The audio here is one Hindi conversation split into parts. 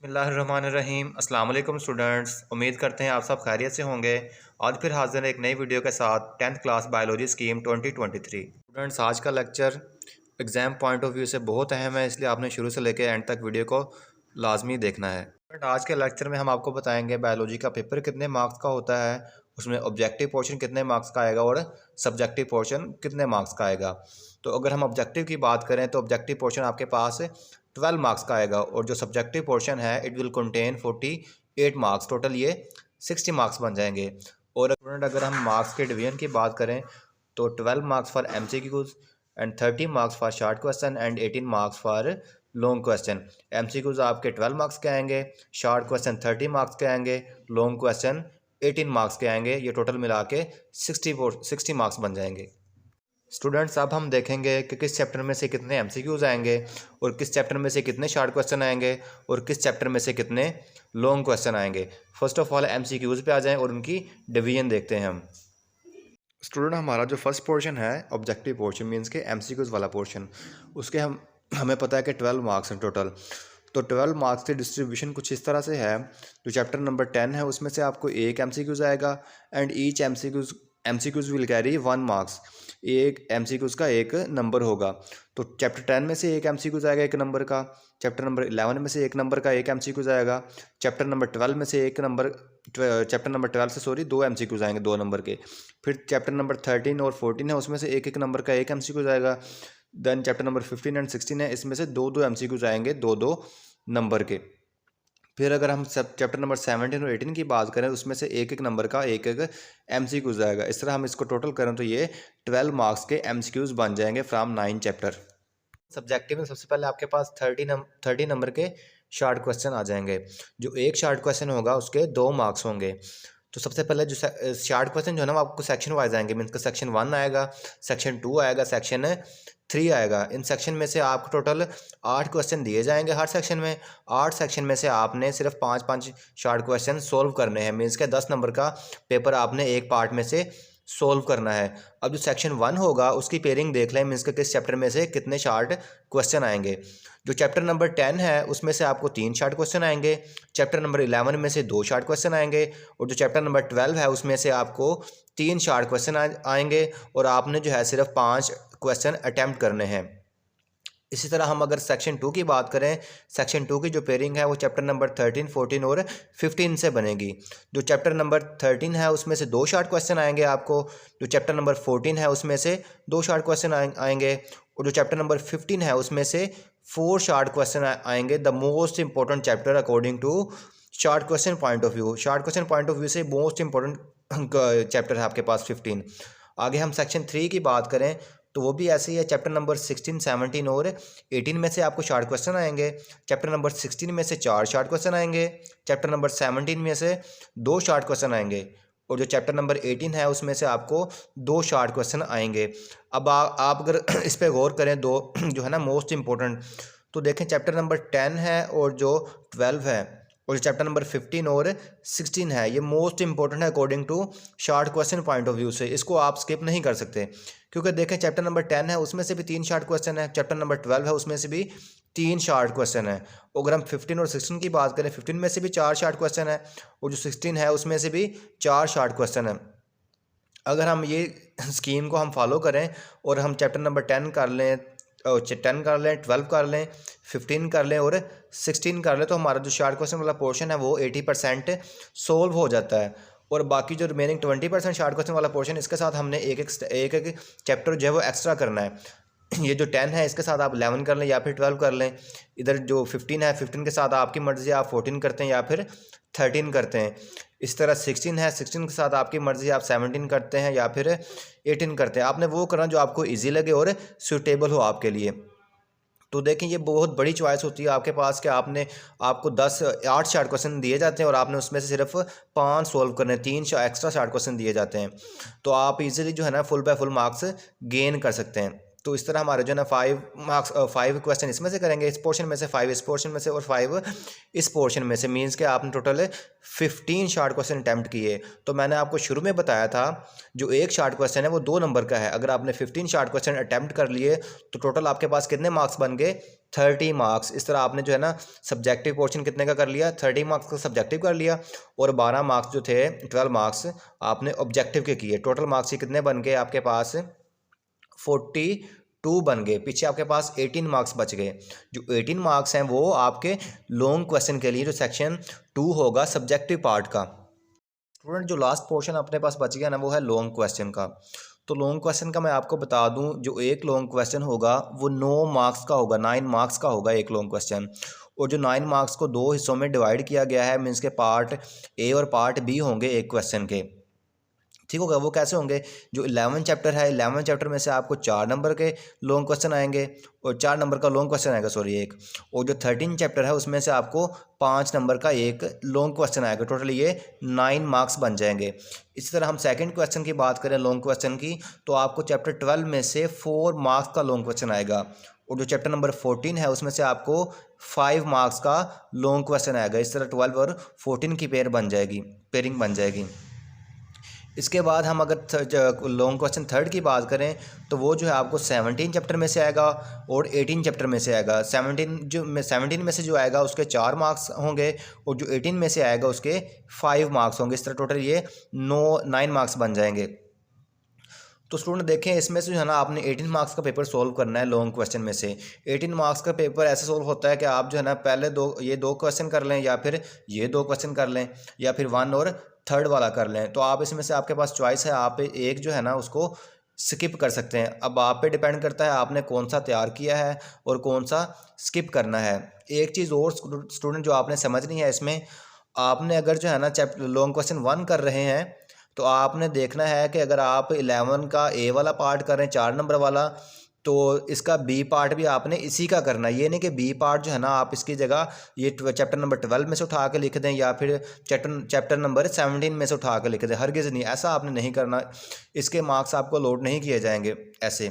बिस्मिल्लाहिर्रहमानिर्रहीम। अस्सलाम वालेकुम स्टूडेंट्स, उम्मीद करते हैं आप सब खैरियत से होंगे। आज फिर हाजिर है एक नई वीडियो के साथ 10th class biology scheme 2023। Students, आज का lecture exam point of view से बहुत अहम है, इसलिए आपने शुरू से लेकर एंड तक वीडियो को लाजमी देखना है। बट आज के लेक्चर में हम आपको बताएंगे बायोलॉजी का पेपर कितने मार्क्स का होता है, उसमें ऑब्जेक्टिव पोर्शन कितने मार्क्स का आएगा और सब्जेक्टिव पोर्शन कितने मार्क्स का आएगा। तो अगर हम ऑब्जेक्टिव की बात करें तो ऑब्जेक्टिव पोर्शन आपके पास 12 मार्क्स का आएगा और जो सब्जेक्टिव पोर्शन है it will contain 48 marks. Total ये 60 मार्क्स बन जाएंगे। और स्टूडेंट, अगर हम मार्क्स के डिवीजन की बात करें तो 12 marks for MCQs and 30 marks for short question and 18 marks for long question. MCQs आपके 12 मार्क्स के आएंगे, शॉर्ट क्वेश्चन 30 मार्क्स के आएंगे, लॉन्ग क्वेश्चन 18 मार्क्स के आएंगे। ये टोटल मिला के 60 मार्क्स बन जाएंगे। स्टूडेंट्स, अब हम देखेंगे कि किस चैप्टर में से कितने MCQs आएंगे और किस चैप्टर में से कितने शॉर्ट क्वेश्चन आएंगे और किस चैप्टर में से कितने लॉन्ग क्वेश्चन आएंगे। फर्स्ट ऑफ ऑल MCQs पे आ जाएं और उनकी डिवीजन देखते हैं हम। स्टूडेंट, हमारा जो फर्स्ट पोर्शन है ऑब्जेक्टिव पोर्शन मीन्स के MCQs वाला पोर्शन, उसके हमें पता है कि 12 मार्क्स हैं टोटल। तो 12 मार्क्स की डिस्ट्रीब्यूशन कुछ इस तरह से है। जो चैप्टर नंबर 10 है उसमें से आपको एक MCQs आएगा and each MCQs will carry 1 marks. एक MCQs का एक नंबर होगा। तो चैप्टर 10 में से एक MCQs आएगा एक नंबर का, चैप्टर नंबर 11 में से एक नंबर का एक MCQs आएगा, चैप्टर नंबर 12 में से एक नंबर चैप्टर नंबर 12 से दो MCQs आएंगे 2 नंबर के। फिर चैप्टर नंबर 13 और 14 है उसमें से एक एक नंबर का एक MCQs आएगा। देन चैप्टर नंबर 15 एंड 16 है, इसमें से दो MCQs आएंगे 2 नंबर के। फिर अगर हम सब चैप्टर नंबर 17 और 18 की बात करें उसमें से एक एक नंबर का एक एक MCQs आएगा। इस तरह हम इसको टोटल करें तो ये 12 मार्क्स के MCQs बन जाएंगे फ्रॉम 9 चैप्टर। सब्जेक्टिव में सबसे पहले आपके पास 30 नंबर के शॉर्ट क्वेश्चन आ जाएंगे। जो एक शॉर्ट क्वेश्चन होगा उसके 2 मार्क्स होंगे। तो सबसे पहले जो शॉर्ट क्वेश्चन जो है ना वो आपको सेक्शन वाइज आएंगे। मीन्स का सेक्शन 1 आएगा, सेक्शन 2 आएगा, सेक्शन 3 आएगा। इन सेक्शन में से आपको टोटल 8 क्वेश्चन दिए जाएंगे हर सेक्शन में। 8 सेक्शन में से आपने सिर्फ 5-5 शॉर्ट क्वेश्चन सोल्व करने हैं। मीन्स के 10 नंबर का पेपर आपने एक पार्ट में से सोल्व करना है। अब जो सेक्शन 1 होगा उसकी पेयरिंग देख लें, मीन्स के किस चैप्टर में से कितने शॉर्ट क्वेश्चन आएंगे। जो चैप्टर नंबर 10 है उसमें से आपको 3 शॉर्ट क्वेश्चन आएंगे, चैप्टर नंबर 11 में से 2 शॉर्ट क्वेश्चन आएंगे और जो चैप्टर नंबर 12 है उसमें से आपको 3 शॉर्ट क्वेश्चन आएंगे और आपने जो है सिर्फ 5 क्वेश्चन अटैम्प्ट करने हैं। इसी तरह हम अगर सेक्शन 2 की बात करें, सेक्शन 2 की जो पेयरिंग है वो चैप्टर नंबर 13, 14 और 15 से बनेगी। जो चैप्टर नंबर 13 है उसमें से 2 शॉर्ट क्वेश्चन आएंगे आपको, जो चैप्टर नंबर 14 है उसमें से 2 शॉर्ट क्वेश्चन आएंगे और जो चैप्टर नंबर 15 है उसमें से 4 शॉर्ट क्वेश्चन आएंगे। The most important chapter according to short question point of view. Short question point of view से मोस्ट इंपॉर्टेंट चैप्टर है आपके पास 15। आगे हम सेक्शन 3 की बात करें तो वो भी ऐसे ही है। चैप्टर नंबर 16, 17 और 18 में से आपको शॉर्ट क्वेश्चन आएंगे। चैप्टर नंबर 16 में से 4 शॉर्ट क्वेश्चन आएंगे, चैप्टर नंबर 17 में से 2 शॉर्ट क्वेश्चन आएंगे और जो चैप्टर नंबर 18 है उसमें से आपको 2 शॉर्ट क्वेश्चन आएंगे। अब आप अगर इस पर गौर करें दो जो है ना मोस्ट इंपॉर्टेंट, तो देखें चैप्टर नंबर 10 है और जो 12 है और जो चैप्टर नंबर 15 और 16 है ये मोस्ट इंपॉर्टेंट है according to short question point of view से। इसको आप स्किप नहीं कर सकते क्योंकि देखें चैप्टर नंबर 10 है उसमें से भी 3 शॉर्ट क्वेश्चन है, चैप्टर नंबर 12 है उसमें से भी 3 शॉर्ट क्वेश्चन है। अगर हम 15 और 16 की बात करें, 15 में से भी 4 शॉर्ट क्वेश्चन है और जो 16 है उसमें से भी 4 शॉर्ट क्वेश्चन है। अगर हम ये स्कीम को हम फॉलो करें और हम चैप्टर नंबर 10 कर लें, 10 कर लें, 12 कर लें, 15 कर लें और 16 कर लें तो हमारा जो शॉर्ट क्वेश्चन वाला पोर्शन है वो 80% सोल्व हो जाता है। और बाकी जो रिमेनिंग 20% शॉर्ट क्वेश्चन वाला पोर्शन, इसके साथ हमने एक एक चैप्टर जो है वो एक्स्ट्रा करना है। ये जो 10 है इसके साथ आप 11 कर लें या फिर 12 कर लें। इधर जो 15 है 15 के साथ आपकी मर्ज़ी, आप 14 करते हैं या फिर 13 करते हैं। इस तरह 16 है, 16 के साथ आपकी मर्ज़ी, आप 17 करते हैं या फिर 18 करते हैं। आपने वो करना जो आपको ईजी लगे और सूटेबल हो आपके लिए। तो देखें ये बहुत बड़ी चॉइस होती है आपके पास कि आपको 8 शॉर्ट क्वेश्चन दिए जाते हैं और आपने उसमें से सिर्फ 5 सोल्व करने, 3 एक्स्ट्रा शॉर्ट क्वेश्चन दिए जाते हैं। तो आप इजीली जो है ना full by full marks gain कर सकते हैं। तो इस तरह हमारे जो है ना 5 क्वेश्चन इसमें से करेंगे, इस पोर्शन में से 5 इस पोर्शन में से और 5 इस पोर्शन में से। मीन्स कि आपने टोटल 15 शार्ट क्वेश्चन अटैम्प्ट किए। तो मैंने आपको शुरू में बताया था जो एक शार्ट क्वेश्चन है वो 2 नंबर का है। अगर आपने 15 शार्ट क्वेश्चन अटैम्प्ट कर लिए तो टोटल आपके पास कितने मार्क्स बन गए, 30 मार्क्स। इस तरह आपने जो है ना सब्जेक्टिव पोर्शन कितने का कर लिया, 30 मार्क्स का सब्जेक्टिव कर लिया, और 12 मार्क्स जो थे 12 मार्क्स आपने ऑब्जेक्टिव के किए। टोटल मार्क्स ये कितने बन गए आपके पास, 42 बन गए। पीछे आपके पास 18 मार्क्स बच गए। जो 18 मार्क्स हैं वो आपके लॉन्ग क्वेश्चन के लिए जो सेक्शन 2 होगा सब्जेक्टिव पार्ट का। स्टूडेंट जो लास्ट पोर्शन अपने पास बच गया ना वो है लॉन्ग क्वेश्चन का। तो लॉन्ग क्वेश्चन का मैं आपको बता दूं, जो एक लॉन्ग क्वेश्चन होगा वो 9 मार्क्स का होगा, 9 मार्क्स का होगा एक लॉन्ग क्वेश्चन। और जो 9 मार्क्स को 2 हिस्सों में डिवाइड किया गया है, मीन्स के पार्ट ए और पार्ट बी होंगे एक क्वेश्चन के। ठीक होगा, वो कैसे होंगे, जो 11 चैप्टर है 11 चैप्टर में से आपको 4 नंबर के लॉन्ग क्वेश्चन आएंगे, और 4 नंबर का लॉन्ग क्वेश्चन आएगा सॉरी एक। और जो 13 चैप्टर है उसमें से आपको 5 नंबर का एक लॉन्ग क्वेश्चन आएगा। टोटल ये 9 मार्क्स बन जाएंगे। इसी तरह हम सेकंड क्वेश्चन की बात करें लॉन्ग क्वेश्चन की, तो आपको चैप्टर 12 में से 4 मार्क्स का लॉन्ग क्वेश्चन आएगा। और जो चैप्टर नंबर 14 है उसमें से आपको 5 मार्क्स का लॉन्ग क्वेश्चन आएगा। इस तरह 12 और 14 की पेयरिंग बन जाएगी। इसके बाद हम अगर लॉन्ग क्वेश्चन थर्ड की बात करें तो वो जो है आपको 17 चैप्टर में से आएगा और 18 चैप्टर में से आएगा। 17 में से जो आएगा उसके 4 मार्क्स होंगे, और जो 18 में से आएगा उसके 5 मार्क्स होंगे। इस तरह टोटल ये 9 मार्क्स बन जाएंगे। तो स्टूडेंट देखें, इसमें से जो है ना आपने 18 मार्क्स का पेपर सॉल्व करना है लॉन्ग क्वेश्चन में से। 18 मार्क्स का पेपर ऐसे सॉल्व होता है कि आप जो है ना पहले ये दो क्वेश्चन कर लें, या फिर ये 2 क्वेश्चन कर लें, या फिर 1 और थर्ड वाला कर लें। तो आप इसमें से आपके पास चॉइस है, आप एक जो है ना उसको स्किप कर सकते हैं। अब आप पे डिपेंड करता है आपने कौन सा तैयार किया है और कौन सा स्किप करना है। एक चीज़ और स्टूडेंट जो आपने समझनी है इसमें, आपने अगर जो है ना चैप्टर लॉन्ग क्वेश्चन 1 कर रहे हैं तो आपने देखना है कि अगर आप 11 का ए वाला पार्ट कर रहे हैं 4 नंबर वाला, तो इसका बी पार्ट भी आपने इसी का करना है। ये नहीं कि बी पार्ट जो है ना आप इसकी जगह ये चैप्टर नंबर 12 में से उठा के लिख दें, या फिर चैप्टर नंबर 17 में से उठा के लिख दें। हरगिज़ नहीं, ऐसा आपने नहीं करना। इसके मार्क्स आपको लोड नहीं किए जाएंगे ऐसे।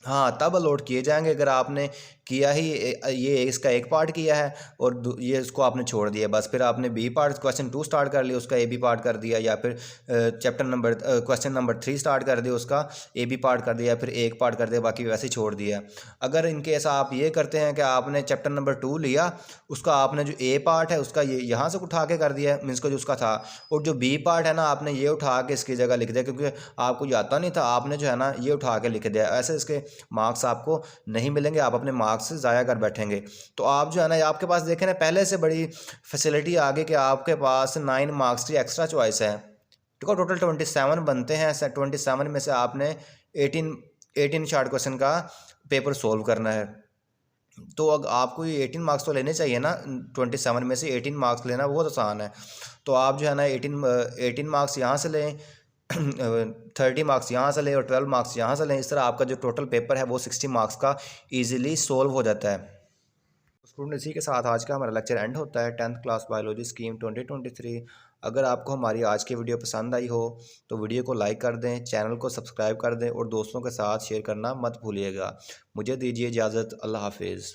हाँ, तब अलॉट किए जाएंगे अगर आपने किया ही ये इसका एक पार्ट किया है और ये इसको आपने छोड़ दिया, बस फिर आपने बी पार्ट क्वेश्चन 2 स्टार्ट कर लिया, उसका ए बी पार्ट कर दिया, या फिर क्वेश्चन नंबर 3 स्टार्ट कर दिया, उसका ए बी पार्ट कर दिया, फिर एक पार्ट कर दिया, बाकी वैसे ही छोड़ दिया। अगर इनकेस आप ये करते हैं कि आपने चैप्टर नंबर 2 लिया, उसका आपने जो ए पार्ट है उसका ये यहाँ से उठा के कर दिया मीन्स को जो उसका था, और जो बी पार्ट है ना आपने ये उठा के इसकी जगह लिख दिया, क्योंकि आपको ये आता नहीं था, आपने जो है ना ये उठा के लिख दिया। ऐसे इसके मार्क्स आपको नहीं मिलेंगे, आप अपने मार्क्स ज़ाया कर बैठेंगे। तो आप जो है ना आपके पास देखें ना पहले से बड़ी फैसिलिटी आ गई कि आपके पास 9 मार्क्स की एक्स्ट्रा चॉइस है। ठीक है, टोटल 27 बनते हैं। 27 में से आपने 18 शार्ट क्वेश्चन का पेपर सोल्व करना है। तो अगर आपको ये 18 मार्क्स तो लेने चाहिए ना, 27 में से 18 मार्क्स लेना बहुत आसान है। तो आप जो है ना 18 मार्क्स यहाँ से लें, 30 मार्क्स यहाँ से लें और 12 मार्क्स यहाँ से लें। इस तरह आपका जो टोटल पेपर है वो 60 मार्क्स का ईजिली सोल्व हो जाता है। स्टूडेंट इसी के साथ आज का हमारा लेक्चर एंड होता है, 10th क्लास बायोलॉजी स्कीम 2023। अगर आपको हमारी आज की वीडियो पसंद आई हो तो वीडियो को लाइक कर दें, चैनल को सब्सक्राइब कर दें और दोस्तों के साथ शेयर करना मत भूलिएगा। मुझे दीजिए इजाज़त, अल्लाह हाफिज़।